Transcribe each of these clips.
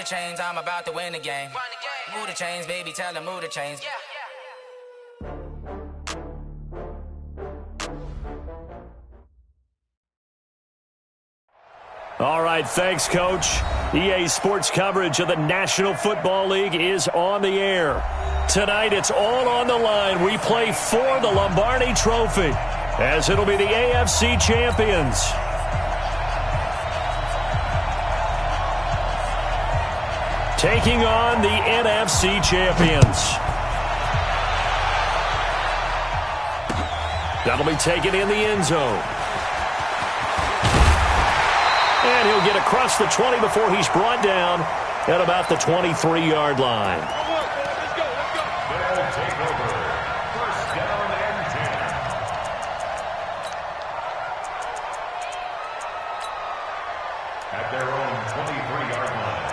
the chains, I'm about to win the game. Move the chains, baby, tell them move the chains. All right, thanks, Coach. EA Sports coverage of the National Football League is on the air. Tonight, it's all on the line. We play for the Lombardi Trophy, as it'll be the AFC champions. Taking on the NFC champions. That'll be taken in the end zone. And he'll get across the 20 before he's brought down at about the 23-yard line. Let's go. They'll take over. First down and 10. At their own 23-yard line.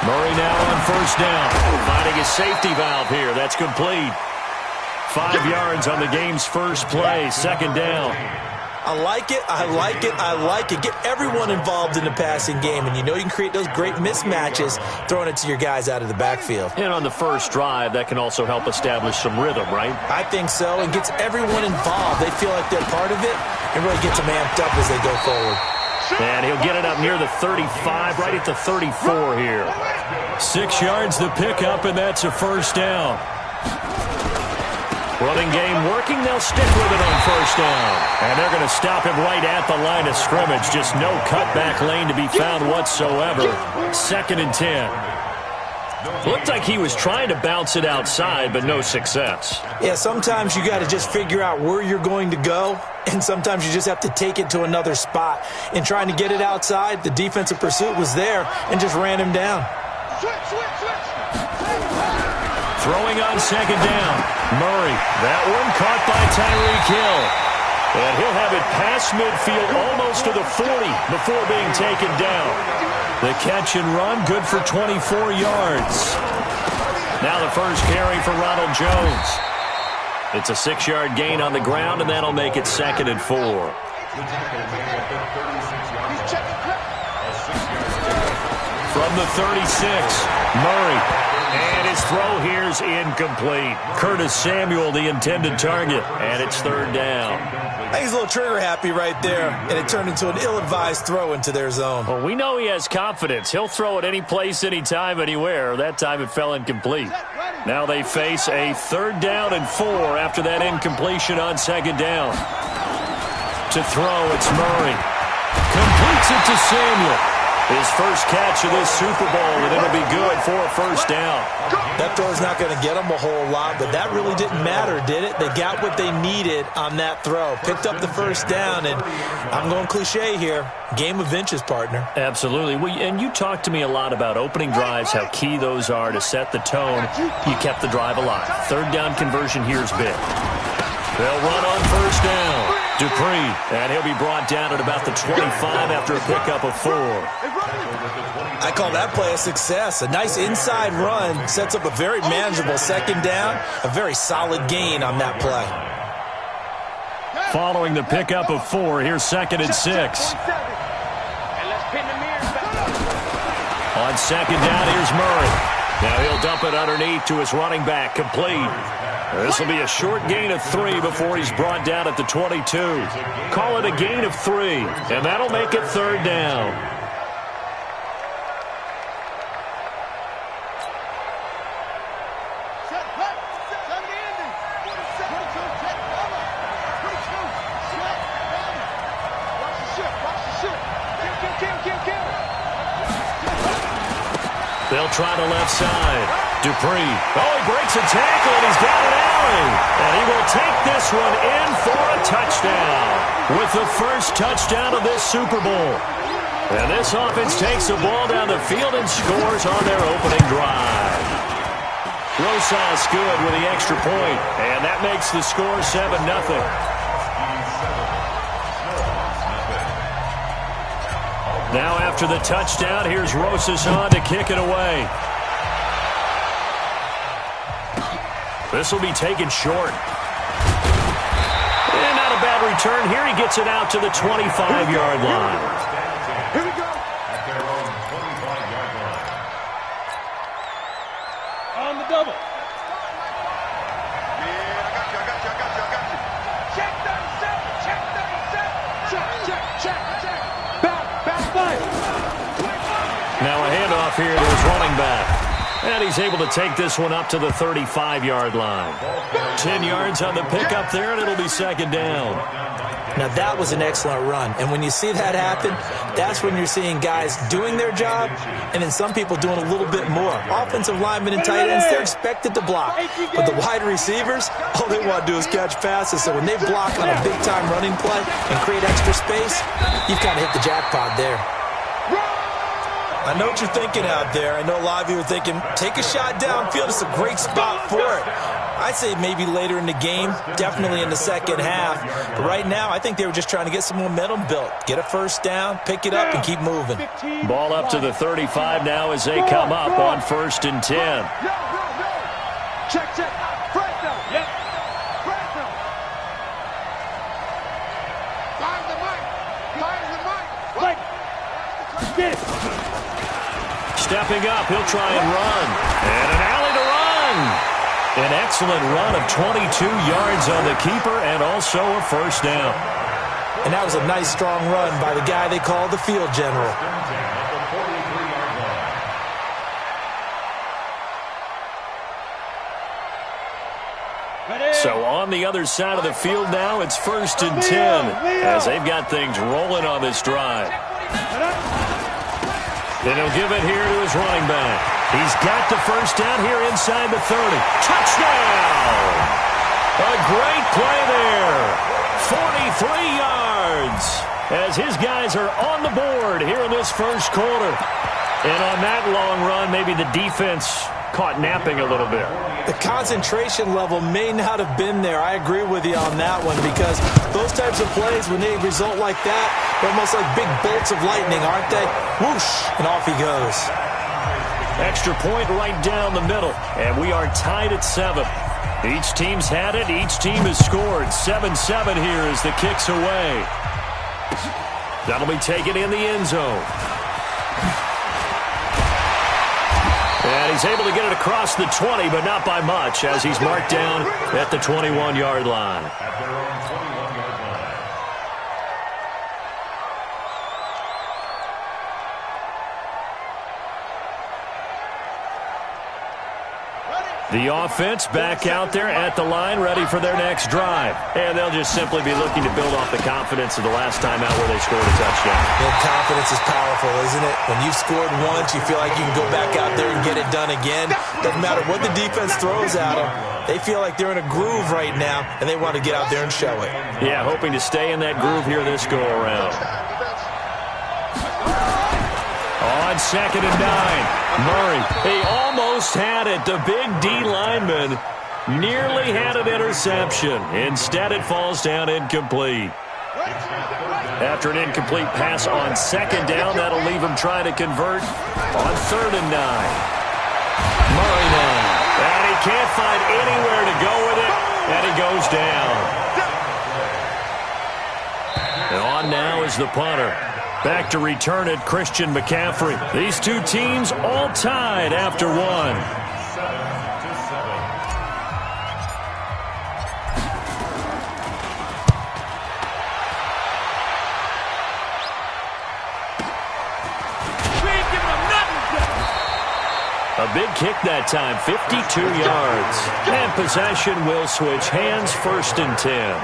Murray now on first down. Finding his safety valve here. That's complete. 5 yards on the game's first play. Second down. I like it. Get everyone involved in the passing game, and you know you can create those great mismatches throwing it to your guys out of the backfield. And on the first drive, that can also help establish some rhythm, right? I think so, and gets everyone involved. They feel like they're part of it, and really gets them amped up as they go forward. And he'll get it up near the 35, right at the 34 here. 6 yards the pickup, and that's a first down. Running game working. They'll stick with it on first down. And they're going to stop him right at the line of scrimmage. Just no cutback lane to be found whatsoever. 2nd and 10. Looked like he was trying to bounce it outside, but no success. Yeah, sometimes you got to just figure out where you're going to go, and sometimes you just have to take it to another spot. In trying to get it outside, the defensive pursuit was there and just ran him down. Throwing on second down. Murray. That one caught by Tyreek Hill. And he'll have it past midfield almost to the 40 before being taken down. The catch and run, good for 24 yards. Now the first carry for Ronald Jones. It's a 6-yard gain on the ground, and that'll make it 2nd and 4. From the 36, Murray. And his throw here's incomplete. Curtis Samuel, the intended target, and it's 3rd down. I think he's a little trigger happy right there, and it turned into an ill-advised throw into their zone. Well, we know he has confidence. He'll throw it any place, anytime, anywhere. That time it fell incomplete. Now they face a 3rd down and 4 after that incompletion on 2nd down. To throw, it's Murray. Completes it to Samuel. His first catch of this Super Bowl, and it'll be good for a first down. That throw's not going to get them a whole lot, but that really didn't matter, did it? They got what they needed on that throw. Picked up the first down, and I'm going cliche here. Game of inches, partner. Absolutely. Well, and you talked to me a lot about opening drives, how key those are to set the tone. You kept the drive alive. 3rd down conversion here's big. They'll run on first down. Dupree, and he'll be brought down at about the 25 after a pickup of 4. I call that play a success. A nice inside run sets up a very manageable 2nd down. A very solid gain on that play. Following the pickup of 4, here's 2nd and 6. On 2nd down, here's Murray. Now he'll dump it underneath to his running back, complete. This will be a short gain of 3 before he's brought down at the 22. Call it a gain of 3, and that'll make it 3rd down. They'll try the left side. Dupree. Oh, he breaks a tackle, and he's got an alley. And he will take this one in for a touchdown with the first touchdown of this Super Bowl. And this offense takes the ball down the field and scores on their opening drive. Rosas good with the extra point, and that makes the score 7-0. Now after the touchdown, here's Rosas on to kick it away. This will be taken short. And not a bad return here. He gets it out to the 25-yard line. Here we go. At their own 25-yard line. On the double. Yeah, I got you. Check 37. Check. Back five. Now a handoff here to his running back. And he's able to take this one up to the 35-yard line. 10 yards on the pickup there, and it'll be second down. Now, that was an excellent run. And when you see that happen, that's when you're seeing guys doing their job and then some people doing a little bit more. Offensive linemen and tight ends, they're expected to block. But the wide receivers, all they want to do is catch passes. So when they block on a big-time running play and create extra space, you've kind of hit the jackpot there. I know what you're thinking out there. I know a lot of you are thinking, take a shot downfield. It's a great spot for it. I'd say maybe later in the game, definitely in the second half. But right now, I think they were just trying to get some momentum built. Get a first down, pick it up, and keep moving. Ball up to the 35 now as they come up on 1st and 10. Check. Frank now. Yep. Frank now. Find the mic. Frank. Get it. Stepping up, he'll try and run. And an alley to run. An excellent run of 22 yards on the keeper and also a first down. And that was a nice, strong run by the guy they call the field general. So on the other side of the field now, it's 1st and 10 as they've got things rolling on this drive. Then he'll give it here to his running back. He's got the first down here inside the 30. Touchdown! A great play there. 43 yards as his guys are on the board here in this first quarter. And on that long run, maybe the defense caught napping a little bit. The concentration level may not have been there. I agree with you on that one because those types of plays, when they result like that, they're almost like big bolts of lightning, aren't they? Whoosh, and off he goes. Extra point right down the middle, and we are tied at 7. Each team's had it. Each team has scored. 7-7 here as the kick's away. That'll be taken in the end zone. And he's able to get it across the 20, but not by much, as he's marked down at the 21-yard line. At their own 21-yard line. The offense back out there at the line, ready for their next drive. And they'll just simply be looking to build off the confidence of the last time out where they scored a touchdown. And confidence is powerful, isn't it? When you've scored once, you feel like you can go back out there and get it done again. Doesn't matter what the defense throws at them. They feel like they're in a groove right now, and they want to get out there and show it. Yeah, hoping to stay in that groove here this go-around. On 2nd and 9. Murray, he almost had it. The big D lineman nearly had an interception. Instead, it falls down incomplete. After an incomplete pass on 2nd down, that'll leave him trying to convert on 3rd and 9. Murray now. And he can't find anywhere to go with it, and he goes down. And on now is the punter. Back to return it, Christian McCaffrey. These two teams all tied after one. 7-7. A big kick that time, 52 yards. And possession will switch hands, 1st and 10.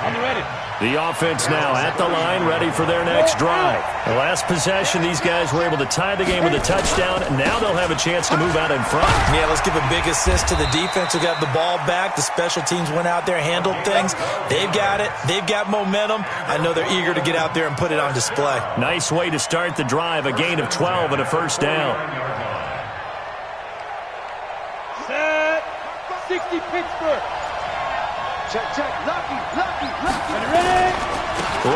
I'm ready. The offense now at the line, ready for their next drive. The last possession, these guys were able to tie the game with a touchdown. Now they'll have a chance to move out in front. Yeah, let's give a big assist to the defense who got the ball back. The special teams went out there, handled things. They've got it. They've got momentum. I know they're eager to get out there and put it on display. Nice way to start the drive, a gain of 12 and a first down. 60 Pittsburgh. Check, check. Lucky. Ready?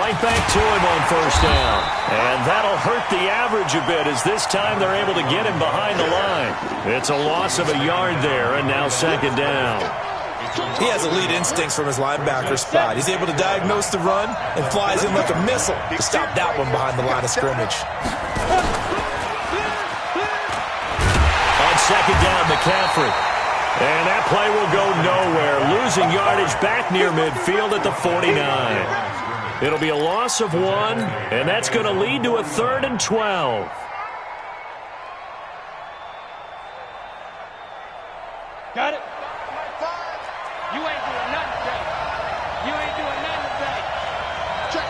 Right back to him on first down. And that'll hurt the average a bit as this time they're able to get him behind the line. It's a loss of a yard there, and now second down. He has elite instincts from his linebacker spot. He's able to diagnose the run and flies in like a missile to stop that one behind the line of scrimmage. On second down, McCaffrey. And that play will go nowhere. Losing yardage back near midfield at the 49. It'll be a loss of 1, and that's going to lead to a 3rd and 12. Got it? You ain't doing nothing today. You ain't doing nothing today. Check.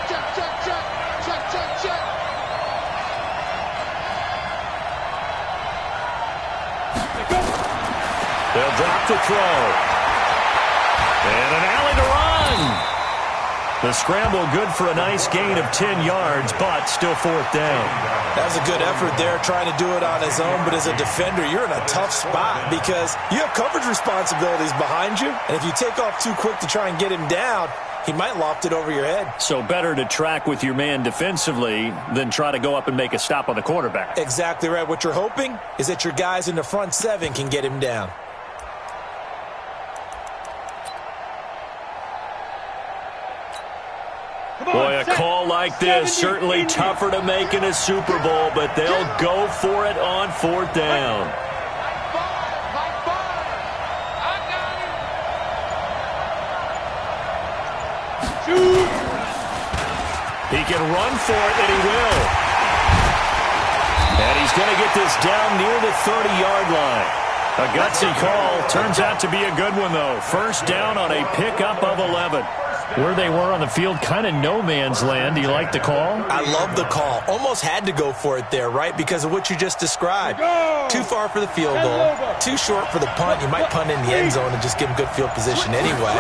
They'll drop the throw. And an alley to run. The scramble good for a nice gain of 10 yards, but still 4th down. That was a good effort there, trying to do it on his own. But as a defender, you're in a tough spot because you have coverage responsibilities behind you. And if you take off too quick to try and get him down, he might loft it over your head. So better to track with your man defensively than try to go up and make a stop on the quarterback. Exactly right. What you're hoping is that your guys in the front 7 can get him down. Boy, a call like this, certainly tougher to make in a Super Bowl, but they'll go for it on 4th down. He can run for it, and he will. And he's going to get this down near the 30-yard line. A gutsy call. Turns out to be a good one, though. First down on a pickup of 11. Where they were on the field, kind of no man's land. Do you like the call? I love the call. Almost had to go for it there, right? Because of what you just described. Too far for the field goal. Too short for the punt. You might punt in the end zone and just give them good field position anyway.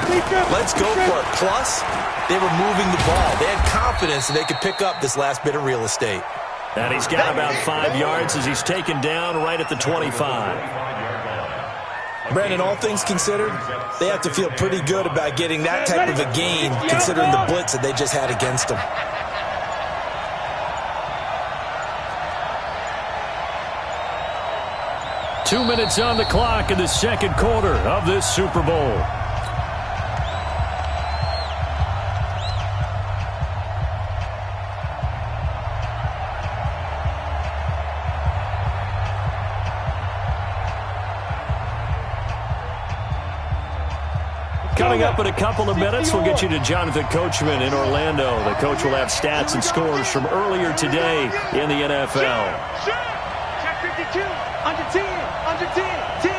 Let's go for it. Plus, they were moving the ball. They had confidence that they could pick up this last bit of real estate. And he's got about 5 yards as he's taken down right at the 25. Brandon, all things considered, they have to feel pretty good about getting that type of a gain considering the blitz that they just had against them. Two minutes on the clock in the second quarter of this Super Bowl. Coming up in a couple of minutes, we'll get you to Jonathan Coachman in Orlando. The coach will have stats and scores from earlier today in the NFL. Check 52, under 10, 10.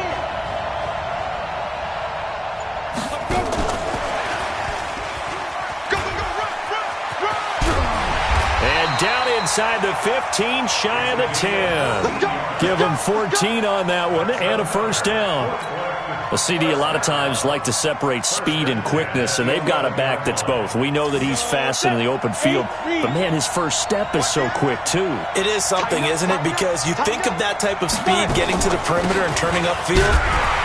And down inside the 15, shy of the 10. Give him 14 on that one and a first down. Well, CD, a lot of times like to separate speed and quickness, and they've got a back that's both. We know that he's fast in the open field, but, man, his first step is so quick, too. It is something, isn't it? Because you think of that type of speed getting to the perimeter and turning upfield,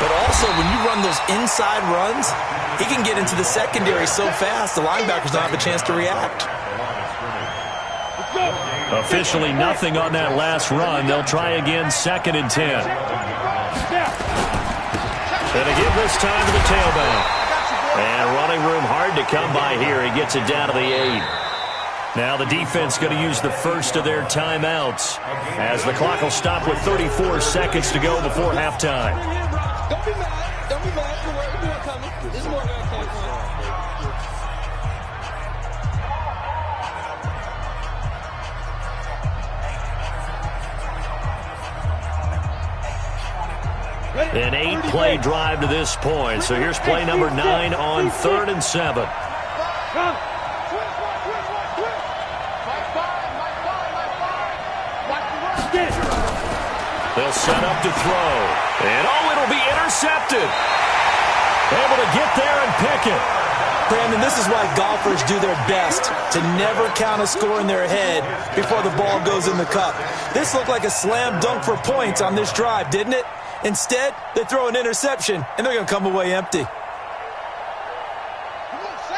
but also when you run those inside runs, he can get into the secondary so fast the linebackers don't have a chance to react. Officially nothing on that last run. They'll try again, 2nd and 10. And again this time to the tailback. And running room hard to come by here. He gets it down to the 8. Now the defense going to use the first of their timeouts as the clock will stop with 34 seconds to go before halftime. Don't be mad. Don't be mad. Don't worry. We know it's coming. This is more going to come. An 8-play drive to this point. So here's play number 9 on 3rd and 7. They'll set up to throw. And, it'll be intercepted. Able to get there and pick it. Brandon, this is why golfers do their best to never count a score in their head before the ball goes in the cup. This looked like a slam dunk for points on this drive, didn't it? Instead, they throw an interception, and they're going to come away empty.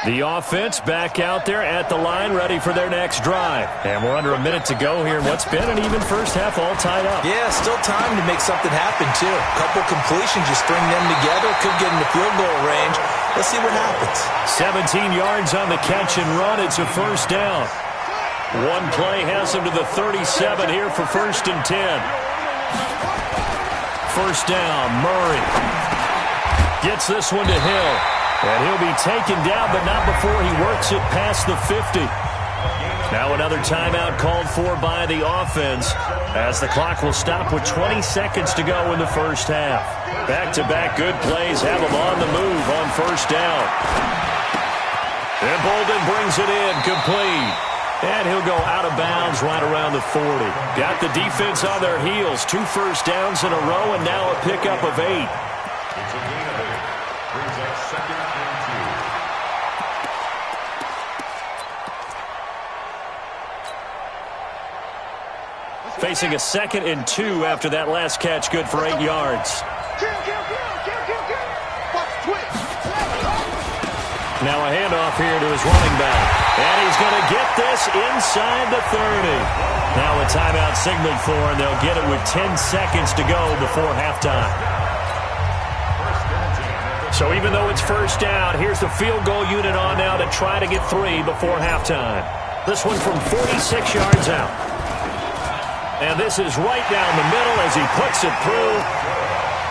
The offense back out there at the line, ready for their next drive. And we're under a minute to go here in what's been an even first half, all tied up. Yeah, still time to make something happen, too. A couple completions, you string them together, could get into field goal range. Let's see what happens. 17 yards on the catch and run. It's a first down. One play has him to the 37 here for 1st and 10. First down, Murray. Gets this one to Hill. And he'll be taken down, but not before he works it past the 50. Now another timeout called for by the offense, as the clock will stop with 20 seconds to go in the first half. Back-to-back good plays have him on the move on first down. And Bolden brings it in, complete. And he'll go out of bounds right around the 40. Got the defense on their heels. 2 first downs in a row, and now a pickup of 8. It's a gain of 8. Brings up 2nd and 2. Facing a 2nd and 2 after that last catch, good for 8 yards. Now a handoff here to his running back. And he's going to get this inside the 30. Now a timeout signaled for, and they'll get it with 10 seconds to go before halftime. So even though it's first down, here's the field goal unit on now to try to get 3 before halftime. This one from 46 yards out. And this is right down the middle as he puts it through.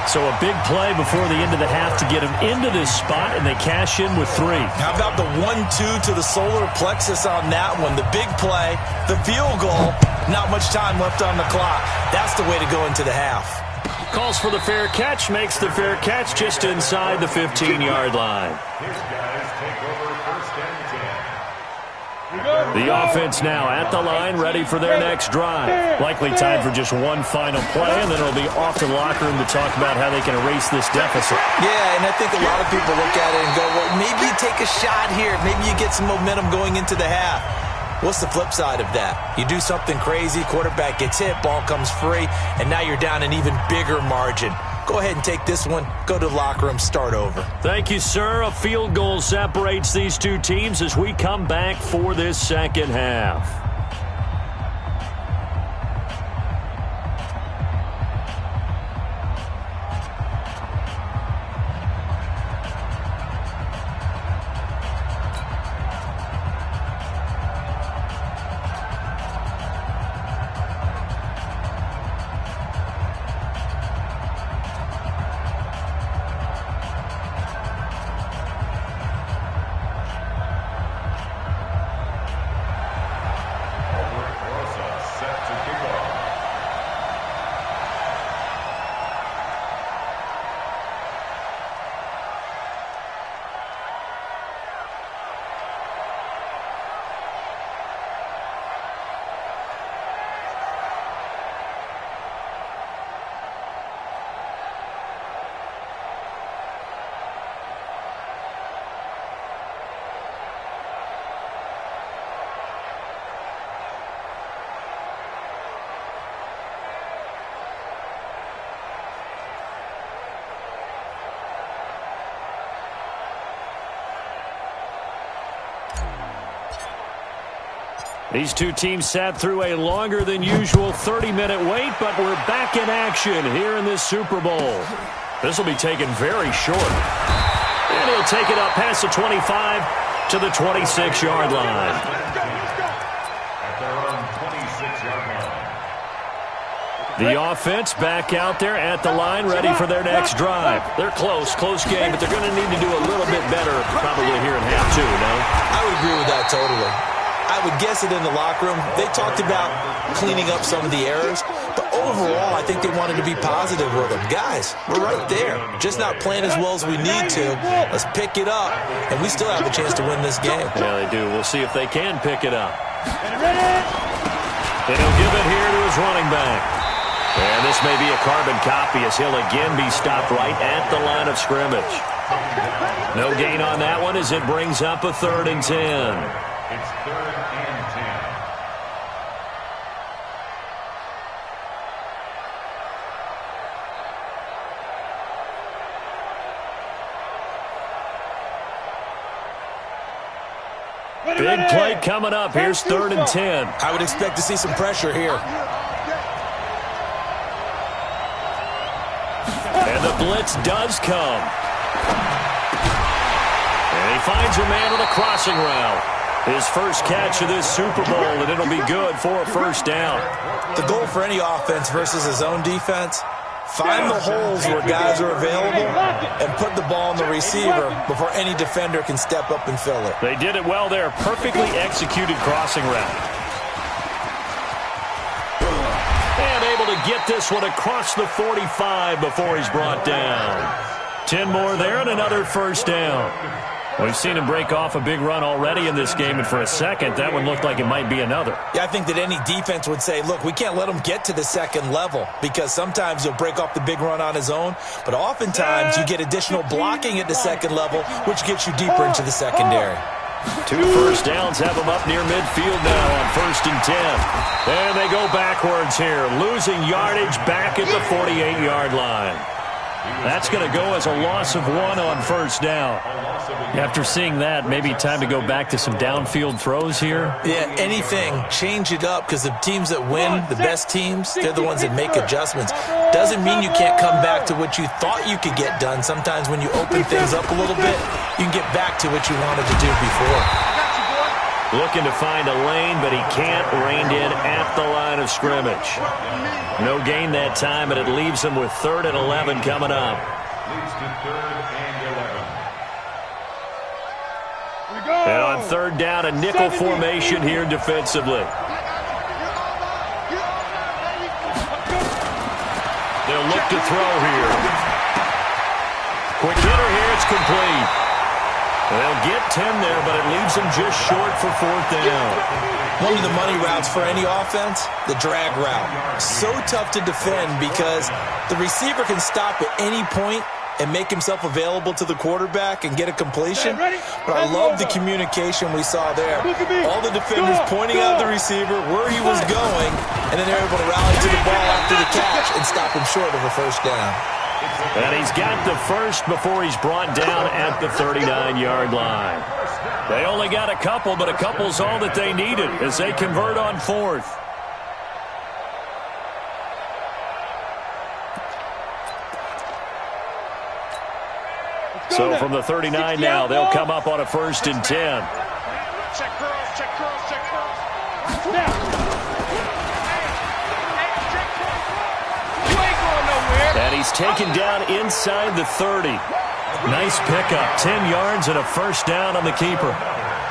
So a big play before the end of the half to get him into this spot, and they cash in with 3. How about the 1-2 to the solar plexus on that one? The big play, the field goal, not much time left on the clock. That's the way to go into the half. Calls for the fair catch, makes the fair catch just inside the 15-yard line. His guys take over 1st and 10. The offense now at the line, ready for their next drive. Likely time for just one final play, and then it'll be off to the locker room to talk about how they can erase this deficit. Yeah, and I think a lot of people look at it and go, well, maybe you take a shot here. Maybe you get some momentum going into the half. What's the flip side of that? You do something crazy, quarterback gets hit, ball comes free, and now you're down an even bigger margin. Go ahead and take this one, go to the locker room, start over. Thank you, sir. A field goal separates these two teams as we come back for this second half. These two teams sat through a longer than usual 30-minute wait, but we're back in action here in this Super Bowl. This will be taken very short. And he'll take it up past the 25 to the 26-yard line. At their own 26-yard line. The offense back out there at the line, ready for their next drive. They're close game, but they're going to need to do a little bit better probably here in half two, no? I would agree with that totally. I would guess it in the locker room. They talked about cleaning up some of the errors, but overall, I think they wanted to be positive with them. Guys, we're right there. Just not playing as well as we need to. Let's pick it up, and we still have a chance to win this game. Yeah, they do. We'll see if they can pick it up. And he'll give it here to his running back. And this may be a carbon copy as he'll again be stopped right at the line of scrimmage. No gain on that one as it brings up a 3rd and 10. It's 3rd and 10. Big play coming up. Here's 3rd and 10. I would expect to see some pressure here. And the blitz does come. And he finds a man on a crossing route. His first catch of this Super Bowl, and it'll be good for a 1st down. The goal for any offense versus his own defense, find the holes where guys are available and put the ball on the receiver before any defender can step up and fill it. They did it well there. Perfectly executed crossing route. And able to get this one across the 45 before he's brought down. 10 more there and another 1st down. We've seen him break off a big run already in this game, and for a second, that one looked like it might be another. Yeah, I think that any defense would say, look, we can't let him get to the 2nd level, because sometimes he'll break off the big run on his own, but oftentimes you get additional blocking at the 2nd level, which gets you deeper into the secondary. 2 first downs have him up near midfield now on 1st and 10. And they go backwards here, losing yardage back at the 48-yard line. That's going to go as a loss of 1 on 1st down. After seeing that, maybe time to go back to some downfield throws here. Yeah, anything. Change it up, because the teams that win, the best teams, they're the ones that make adjustments. Doesn't mean you can't come back to what you thought you could get done. Sometimes when you open things up a little bit, you can get back to what you wanted to do before. Looking to find a lane, but he can't. Reined in at the line of scrimmage. No gain that time, and it leaves him with 3rd and 11 coming up. Leads to 3rd and 11. And on 3rd down, a nickel formation here defensively. They'll look to throw here. Quick hitter here, it's complete. They'll get 10 there, but it leaves them just short for 4th down. One of the money routes for any offense, the drag route. So tough to defend because the receiver can stop at any point and make himself available to the quarterback and get a completion. But I love the communication we saw there. All the defenders pointing out the receiver, where he was going, and then they're able to rally to the ball after the catch and stop him short of a 1st down. And he's got the 1st before he's brought down at the 39-yard line. They only got a couple, but a couple's all that they needed as they convert on 4th. So from the 39 now, they'll come up on a 1st and 10. Check curls, check curls, check curls. Now. You ain't going nowhere. And he's taken down inside the 30. Nice pickup, 10 yards and a 1st down on the keeper.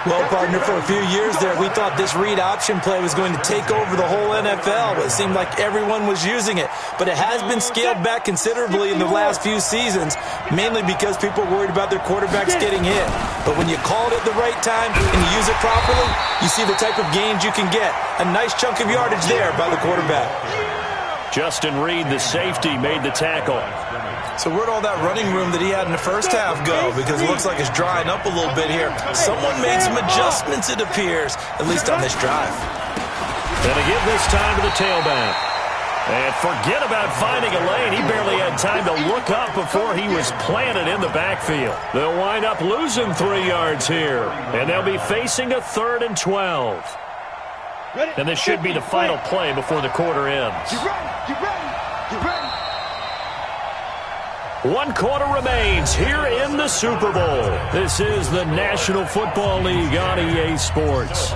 Well, partner, for a few years there, we thought this read option play was going to take over the whole NFL. It seemed like everyone was using it. But it has been scaled back considerably in the last few seasons, mainly because people are worried about their quarterbacks getting hit. But when you call it at the right time and you use it properly, you see the type of gains you can get. A nice chunk of yardage there by the quarterback. Justin Reed, the safety, made the tackle. So where'd all that running room that he had in the first half go? Because it looks like it's drying up a little bit here. Someone made some adjustments, it appears, at least on this drive. And to give this time to the tailback. And forget about finding a lane. He barely had time to look up before he was planted in the backfield. They'll wind up losing 3 yards here. And they'll be facing a 3rd and 12. And this should be the final play before the quarter ends. Get ready, get ready, get ready. 1 quarter remains here in the Super Bowl. This is the National Football League on EA Sports.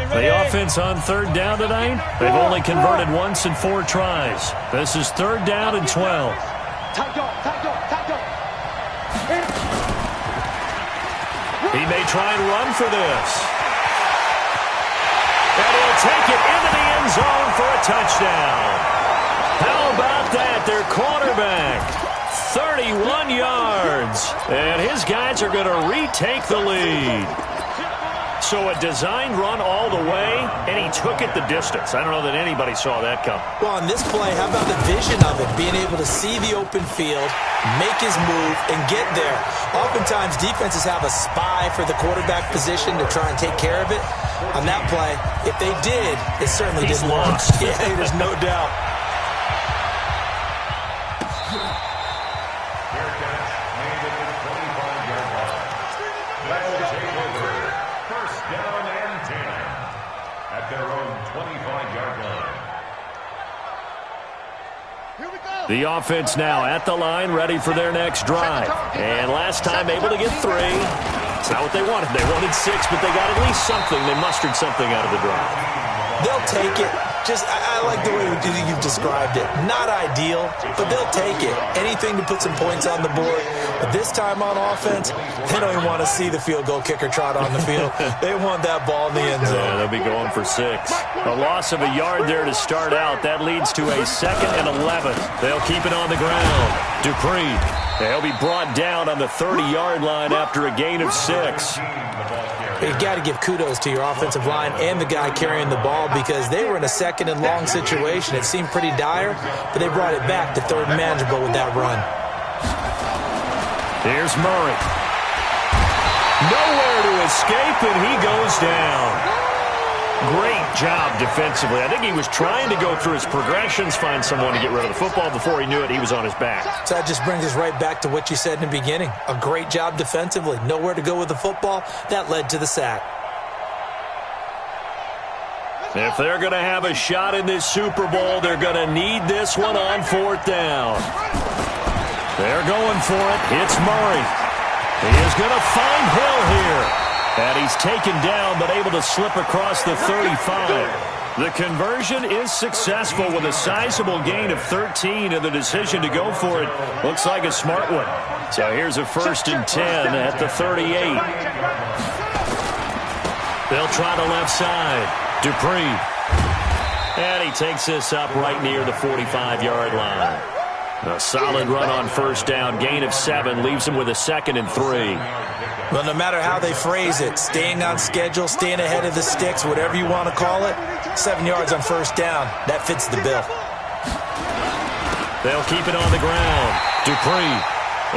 The offense on 3rd down tonight, they've only converted once in 4 tries. This is 3rd down and 12. He may try and run for this. And he'll take it into the end zone for a touchdown. How about that? Their quarterback, 31 yards. And his guys are going to retake the lead. So a designed run all the way, and he took it the distance. I don't know that anybody saw that come. Well, on this play, how about the vision of it? Being able to see the open field, make his move, and get there. Oftentimes, defenses have a spy for the quarterback position to try and take care of it. On that play, if they did, it certainly didn't work. Yeah, there's no doubt. 25-yard line. The offense now at the line, ready for their next drive. And last time able to get 3. It's not what they wanted. They wanted 6, but they got at least something. They mustered something out of the drive. They'll take it. I like the way you've described it. Not ideal, but they'll take it. Anything to put some points on the board. But this time on offense, they don't even want to see the field goal kicker trot on the field. They want that ball in the end zone. Yeah, they'll be going for 6. A loss of a yard there to start out. That leads to a 2nd and 11. They'll keep it on the ground. Dupree. He'll be brought down on the 30-yard line after a gain of 6. You've got to give kudos to your offensive line and the guy carrying the ball because they were in a 2nd and long situation. It seemed pretty dire, but they brought it back to 3rd and manageable with that run. Here's Murray. Nowhere to escape, and he goes down. Great job defensively. I think he was trying to go through his progressions, find someone to get rid of the football. Before he knew it, he was on his back. So that just brings us right back to what you said in the beginning. A great job defensively. Nowhere to go with the football. That led to the sack. If they're going to have a shot in this Super Bowl, they're going to need this one on 4th down. They're going for it. It's Murray. He is going to find Hill here. And he's taken down, but able to slip across the 35. The conversion is successful with a sizable gain of 13, and the decision to go for it looks like a smart one. So here's a 1st and 10 at the 38. They'll try the left side. Dupree. And he takes this up right near the 45-yard line. A solid run on 1st down. Gain of 7 leaves him with a 2nd and 3. Well, no matter how they phrase it, staying on schedule, staying ahead of the sticks, whatever you want to call it, 7 yards on 1st down. That fits the bill. They'll keep it on the ground. Dupree.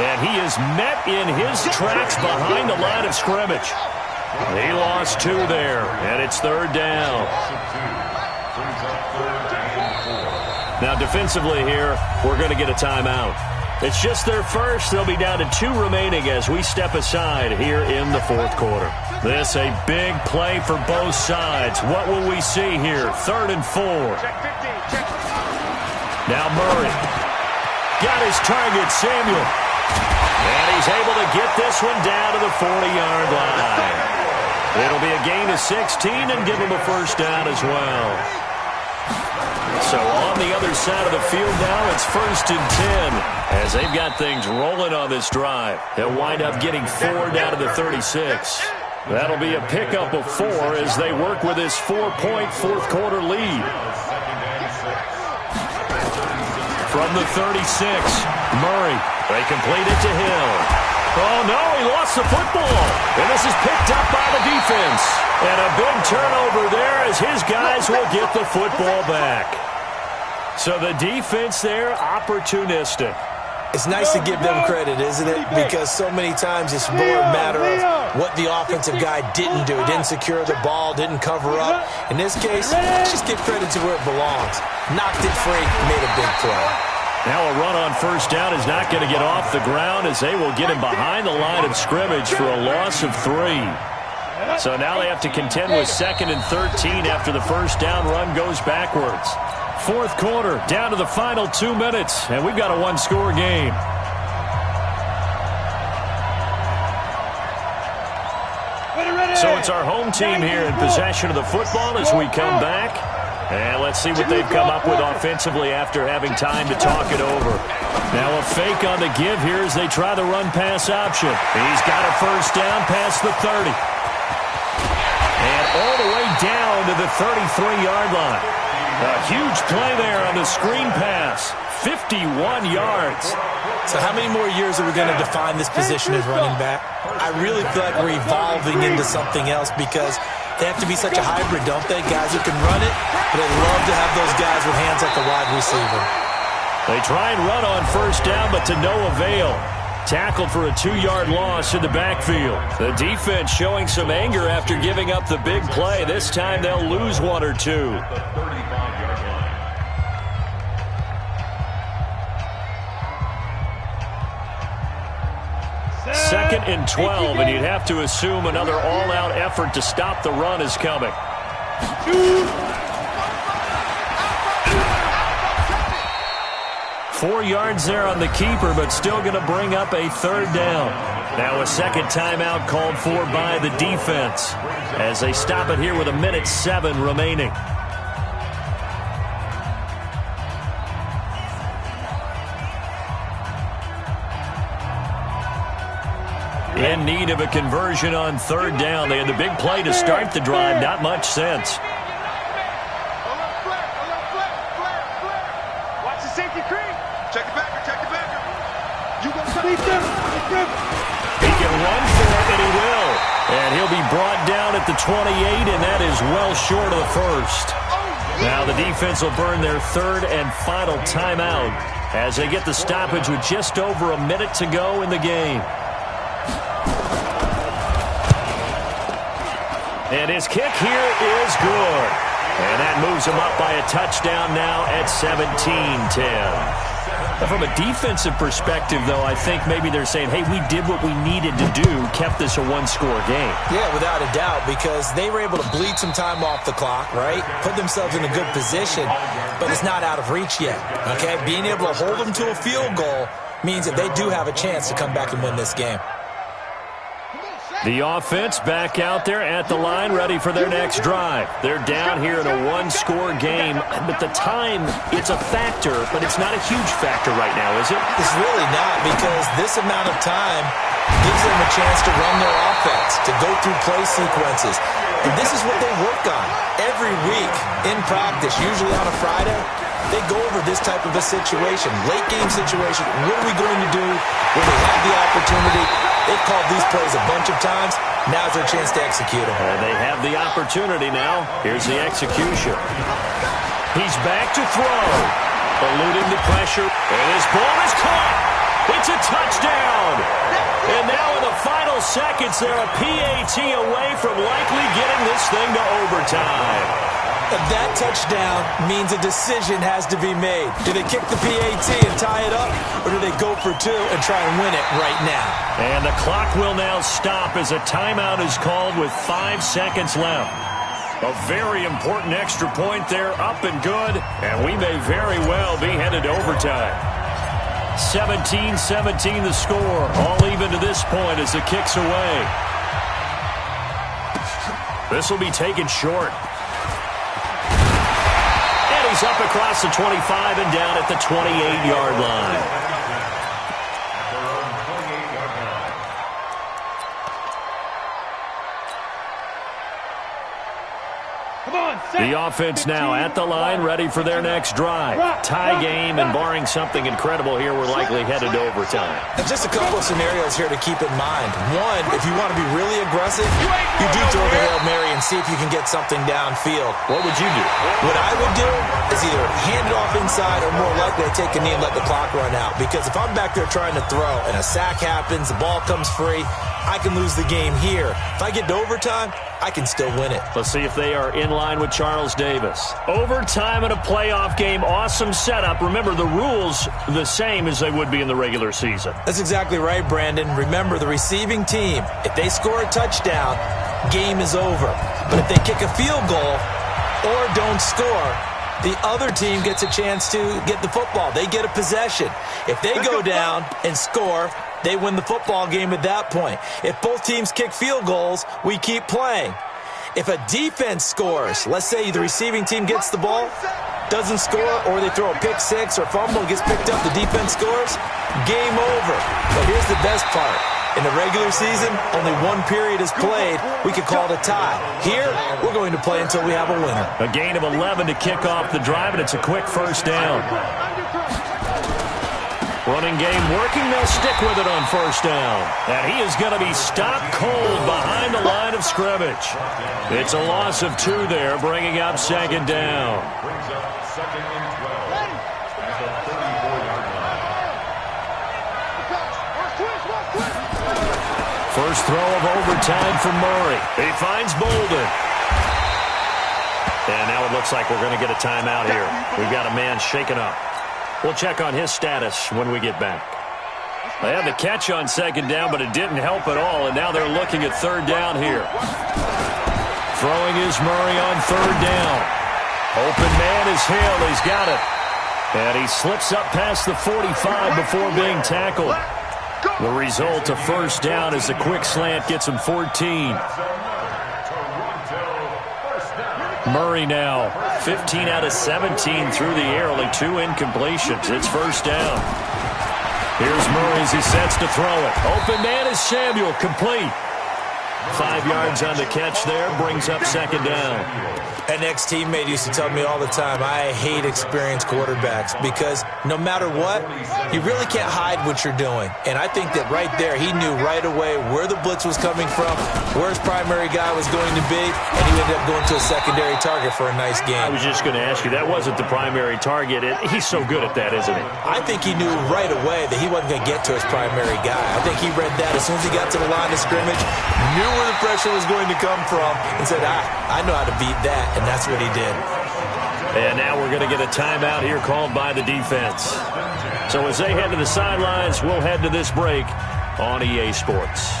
And he is met in his tracks behind the line of scrimmage. He lost 2 there, and it's 3rd down. Now, defensively here, we're going to get a timeout. It's just their first. They'll be down to 2 remaining as we step aside here in the 4th quarter. This a big play for both sides. What will we see here? 3rd and 4. Now Murray. Got his target, Samuel. And he's able to get this one down to the 40-yard line. It'll be a gain of 16 and give him a 1st down as well. So on the other side of the field now, it's 1st and 10 as they've got things rolling on this drive. They'll wind up getting 4 down to the 36. That'll be a pickup of 4 as they work with this 4-point 4th quarter lead. From the 36, Murray. They complete it to Hill. Oh, no, he lost the football. And this is picked up by the defense. And a big turnover there as his guys will get the football back. So the defense there, opportunistic. It's nice to give them credit, isn't it? Because so many times it's more a matter of what the offensive guy didn't do. Didn't secure the ball, didn't cover up. In this case, just give credit to where it belongs. Knocked it free, made a big play. Now a run on 1st down is not going to get off the ground as they will get him behind the line of scrimmage for a loss of 3. So now they have to contend with 2nd and 13 after the 1st down run goes backwards. 4th quarter, down to the final 2 minutes, and we've got a 1-score game. So it's our home team here in possession of the football as we come back. And let's see what they've come up with offensively after having time to talk it over. Now a fake on the give here as they try the run-pass option. He's got a 1st down past the 30. And all the way down to the 33-yard line. A huge play there on the screen pass. 51 yards. So how many more years are we going to define this position as running back? I really feel like we're evolving into something else because they have to be such a hybrid, don't they? Guys who can run it, but they love to have those guys with hands like the wide receiver. They try and run on 1st down, but to no avail. Tackled for a 2-yard loss in the backfield. The defense showing some anger after giving up the big play. This time they'll lose 1 or 2. 2nd and 12, and you'd have to assume another all-out effort to stop the run is coming. 4 yards there on the keeper, but still going to bring up a third down. Now a second timeout called for by the defense as they stop it here with 1:07 remaining. In need of a conversion on third down. They had the big play to start the drive. Not much sense. Watch the safety cream. Check it back. You go to He can run for it, and he will. And he'll be brought down at the 28, and that is well short of the first. Now the defense will burn their third and final timeout as they get the stoppage with just over a minute to go in the game. And his kick here is good. And that moves him up by a touchdown now at 17-10. From a defensive perspective, though, I think maybe they're saying, hey, we did what we needed to do, kept this a one-score game. Yeah, without a doubt, because they were able to bleed some time off the clock, right? Put themselves in a good position, but it's not out of reach yet, okay? Being able to hold them to a field goal means that they do have a chance to come back and win this game. The offense back out there at the line, ready for their next drive. They're down here in a one-score game, but the time, it's a factor, but it's not a huge factor right now, is it? It's really not, because this amount of time gives them a chance to run their offense, to go through play sequences. And this is what they work on every week in practice, usually on a Friday. They go over this type of a situation, late-game situation. What are we going to do when we have the opportunity? They've called these plays a bunch of times. Now's their chance to execute them. And they have the opportunity now. Here's the execution. He's back to throw. Eluding the pressure. And his ball is caught. It's a touchdown. And now in the final seconds, they're a PAT away from likely getting this thing to overtime. That touchdown means a decision has to be made. Do they kick the PAT and tie it up, or do they go for two and try and win it right now? And the clock will now stop as a timeout is called with 5 seconds left. A very important extra point there, up and good, and we may very well be headed to overtime. 17-17 the score, all even to this point as the kick's away. This will be taken short. He's up across the 25 and down at the 28-yard line. The offense now at the line, ready for their next drive. Tie game, and barring something incredible here, we're likely headed to overtime. And just a couple of scenarios here to keep in mind. One, if you want to be really aggressive, you do throw the Hail Mary and see if you can get something downfield. What would you do? What I would do is either hand it off inside or more likely to take a knee and let the clock run out. Because if I'm back there trying to throw and a sack happens, the ball comes free, I can lose the game here. If I get to overtime, I can still win it. Let's see if they are in line with Charles Davis. Overtime in a playoff game. Awesome setup. Remember, the rules the same as they would be in the regular season. That's exactly right, Brandon. Remember, the receiving team, if they score a touchdown, game is over. But if they kick a field goal or don't score, the other team gets a chance to get the football. They get a possession. If they go down and score, they win the football game at that point. If both teams kick field goals, we keep playing. If a defense scores, let's say the receiving team gets the ball, doesn't score, or they throw a pick six or fumble, gets picked up, the defense scores, game over. But here's the best part. In the regular season, only one period is played. We could call it a tie. Here, we're going to play until we have a winner. A gain of 11 to kick off the drive, and it's a quick first down. Running game working. They'll stick with it on first down. And he is going to be stopped cold behind the line of scrimmage. It's a loss of 2 there, bringing up second down. Brings up second and 12 at the 34-yard line. First throw of overtime for Murray. He finds Bolden. And now it looks like we're going to get a timeout here. We've got a man shaken up. We'll check on his status when we get back. They had the catch on second down, but it didn't help at all, and now they're looking at third down here. Throwing is Murray on third down. Open man is Hill. He's got it. And he slips up past the 45 before being tackled. The result, a first down as the quick slant gets him 14. Murray now 15 out of 17 through the air, only 2 incompletions. It's first down. Here's Murray as he sets to throw it. Open man is Samuel, complete. 5 yards on the catch there, brings up second down. An ex-teammate used to tell me all the time, I hate experienced quarterbacks because no matter what, you really can't hide what you're doing. And I think that right there, he knew right away where the blitz was coming from, where his primary guy was going to be, and he ended up going to a secondary target for a nice game. I was just going to ask you, that wasn't the primary target. He's so good at that, isn't he? I think he knew right away that he wasn't going to get to his primary guy. I think he read that as soon as he got to the line of scrimmage, knew where the pressure was going to come from, and said, I know how to beat that. And that's what he did. And now we're going to get a timeout here called by the defense. So as they head to the sidelines, we'll head to this break on EA Sports.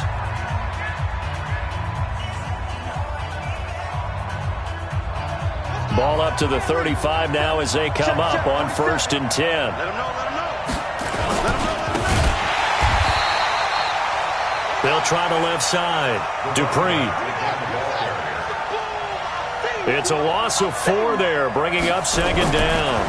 Ball up to the 35 now as they come up on 1st and 10. They'll try the left side. Dupree. It's a loss of 4 there, bringing up second down.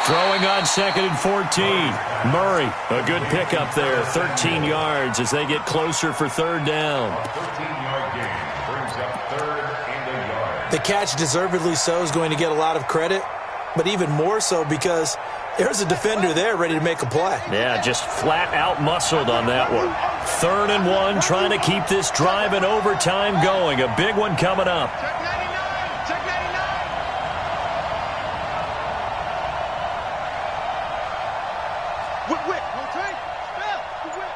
Throwing on 2nd and 14. Murray, a good pickup there, 13 yards as they get closer for 3rd down. 13-yard gain brings up 3rd and a yard. The catch, deservedly so, is going to get a lot of credit, but even more so because there's a defender there ready to make a play. Yeah, just flat out muscled on that one. 3rd and 1, trying to keep this drive in overtime going. A big one coming up. Check 99. Whip. Rotate. Spell. Whip.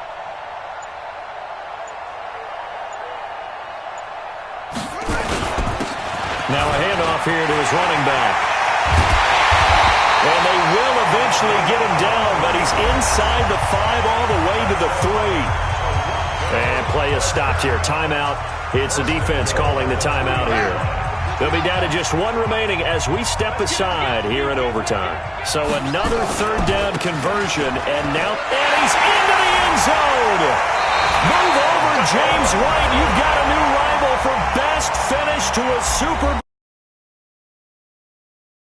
Now a handoff here to his running back. And they will eventually get him down, but he's inside the 5 all the way to the 3. And play is stopped here. Timeout. It's the defense calling the timeout here. They'll be down to just 1 remaining as we step aside here in overtime. So another 3rd down conversion, and he's into the end zone. Move over, James White. You've got a new rival for best finish to a Super Bowl.